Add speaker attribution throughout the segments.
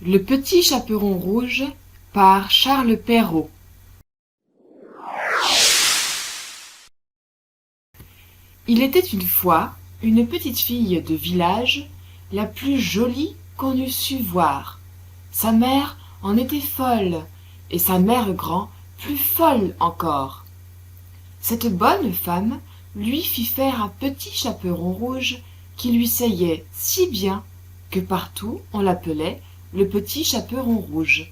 Speaker 1: Le petit chaperon rouge par Charles Perrault. Il était une fois une petite fille de village, la plus jolie qu'on eût su voir. Sa mère en était folle, et sa mère grand plus folle encore. Cette bonne femme lui fit faire un petit chaperon rouge qui lui seyait si bien que partout on l'appelait le petit chaperon rouge.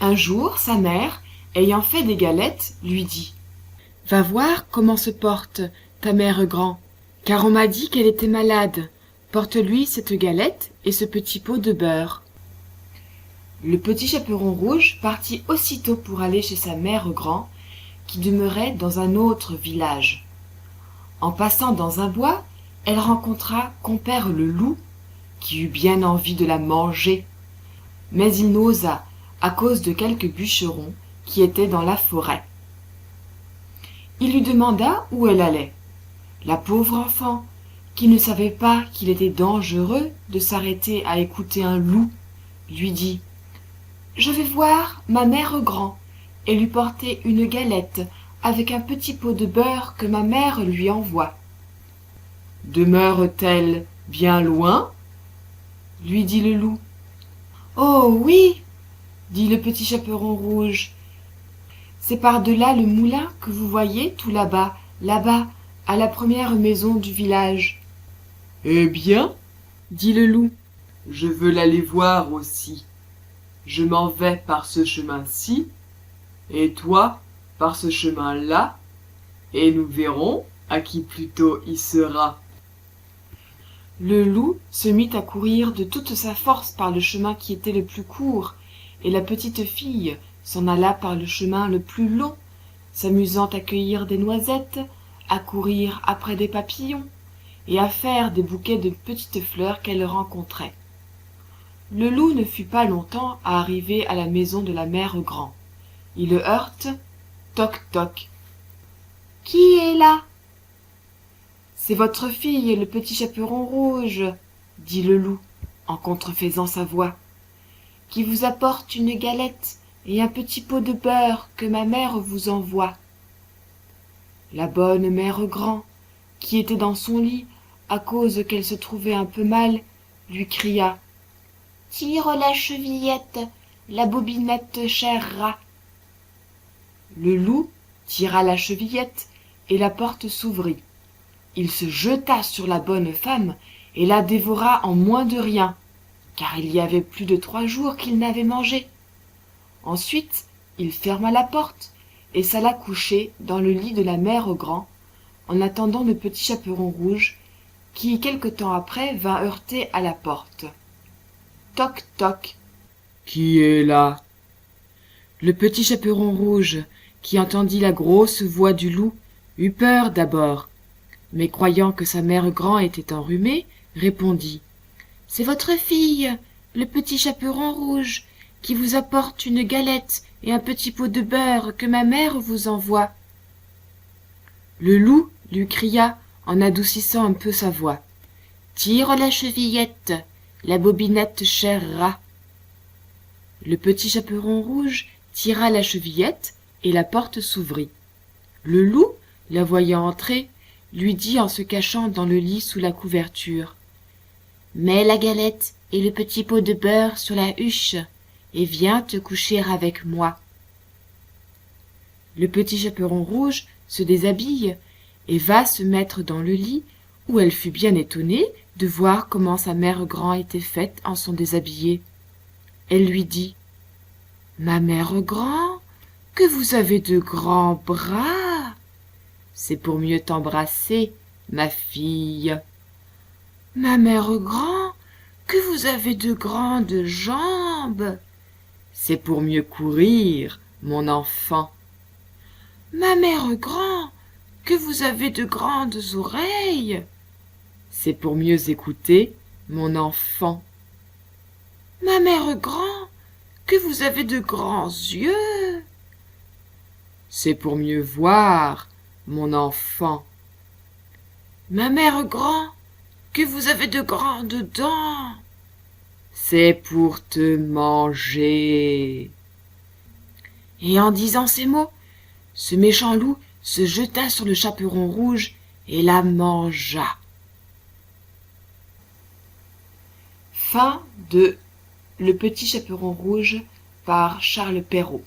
Speaker 1: Un jour, sa mère, ayant fait des galettes, lui dit « Va voir comment se porte ta mère grand, car on m'a dit qu'elle était malade. Porte-lui cette galette et ce petit pot de beurre. » Le petit chaperon rouge partit aussitôt pour aller chez sa mère grand, qui demeurait dans un autre village. En passant dans un bois, elle rencontra compère le loup, qui eut bien envie de la manger, mais il n'osa à cause de quelques bûcherons qui étaient dans la forêt. Il lui demanda où elle allait. La pauvre enfant, qui ne savait pas qu'il était dangereux de s'arrêter à écouter un loup, lui dit « Je vais voir ma mère grand et lui porter une galette avec un petit pot de beurre que ma mère lui envoie. »« Demeure-t-elle bien loin ?» lui dit le loup. « Oh oui !» dit le petit chaperon rouge. « C'est par-delà le moulin que vous voyez tout là-bas, à la première maison du village. »« Eh bien, dit le loup, je veux l'aller voir aussi. Je m'en vais par ce chemin-ci, et toi par ce chemin-là, et nous verrons à qui plutôt y sera. » Le loup se mit à courir de toute sa force par le chemin qui était le plus court, et la petite fille s'en alla par le chemin le plus long, s'amusant à cueillir des noisettes, à courir après des papillons, et à faire des bouquets de petites fleurs qu'elle rencontrait. Le loup ne fut pas longtemps à arriver à la maison de la mère grand. Il le heurte, toc toc. « Qui est là ?»« C'est votre fille, le petit chaperon rouge, » dit le loup, en contrefaisant sa voix, « qui vous apporte une galette et un petit pot de beurre que ma mère vous envoie. » La bonne mère grand, qui était dans son lit, à cause qu'elle se trouvait un peu mal, lui cria « Tire la chevillette, la bobinette cher rat. » Le loup tira la chevillette et la porte s'ouvrit. Il se jeta sur la bonne femme et la dévora en moins de rien, car il y avait plus de 3 jours qu'il n'avait mangé. Ensuite, il ferma la porte et s'alla coucher dans le lit de la mère grand, en attendant le petit chaperon rouge, qui quelque temps après vint heurter à la porte. Toc toc. « Qui est là ?» Le petit chaperon rouge, qui entendit la grosse voix du loup, eut peur d'abord, mais croyant que sa mère grand était enrhumée, répondit « C'est votre fille, le petit chaperon rouge, qui vous apporte une galette et un petit pot de beurre que ma mère vous envoie. » Le loup lui cria en adoucissant un peu sa voix « Tire la chevillette, la bobinette cher rat. » Le petit chaperon rouge tira la chevillette et la porte s'ouvrit. Le loup, la voyant entrer, lui dit en se cachant dans le lit sous la couverture « Mets la galette et le petit pot de beurre sur la huche et viens te coucher avec moi. » Le petit chaperon rouge se déshabille et va se mettre dans le lit, où elle fut bien étonnée de voir comment sa mère grand était faite en son déshabillé. Elle lui dit « Ma mère grand, que vous avez de grands bras. C'est pour mieux t'embrasser, ma fille. Ma mère grand, que vous avez de grandes jambes. C'est pour mieux courir, mon enfant. Ma mère grand, que vous avez de grandes oreilles. C'est pour mieux écouter, mon enfant. Ma mère grand, que vous avez de grands yeux. C'est pour mieux voir, mon enfant. Ma mère grand, que vous avez de grandes dents. c'est pour te manger. » Et en disant ces mots, ce méchant loup se jeta sur le chaperon rouge et la mangea. Fin de Le Petit Chaperon Rouge par Charles Perrault.